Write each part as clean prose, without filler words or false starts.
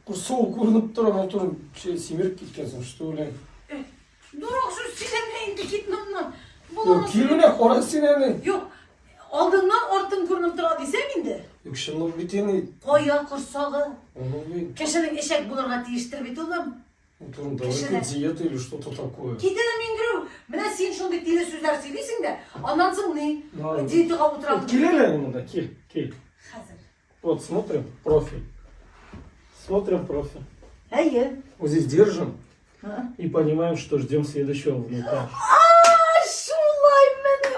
Soğuk ko'rinib turib, o'tirib semirib ketgansan, что ли? Duraq şu silemeyin gitmemden. Yok, kiyimine qora seneni. Yok. Aldığından ortun ko'rinib turadi desem indi. Yok, shundoq biteni. Qo'ya qursog'i. Onu bir Kashaning eshak bularga tegishtirib etildim. oturun давай диета или что-то такое. Ketadi men kirib. Mana sen shunday tili so'zlar сөйлейсің-de. Ondan so'ng ne? Диетаға o'tirib. Келели ему да, кель. Hozir. Вот, смотрим профиль. Смотрим профиль. Hayır. Вот здесь держим и понимаем, что ждем следующего внука. Şulay beni.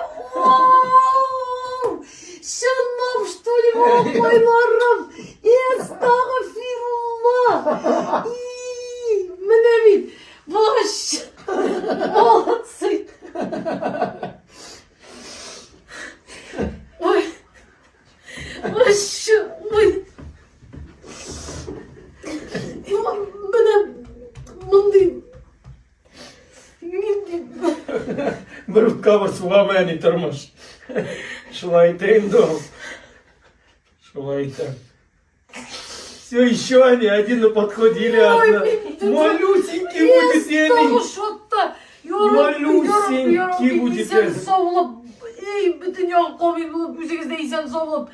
Şunlam что ли boylarım. Estağfirullah. Mene min. Boş. Молодцы. Ой. Ой, şu. Ой. Mene. Mındı. Bir рукава сугама, а не тормоз. Шулайтен дом. Шулайтен. Все, еще они, один на подходе или одна. Малюсенький будет Того Элли. что-то. Малюсенький будет Элли. Savulup. Ey bütün yolkomi bulup yüzünüzde insan savulup.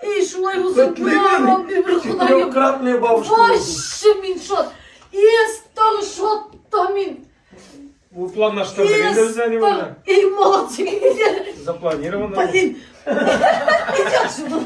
Ey şulay olsun. Ya Rabbim bir Kudayım. Четырехкратная бабушка. Vaşı min şot. Естал şotta min. Вы план на что провели занимали? Ey молодцы. Запланировано. Блин. Идет сюда.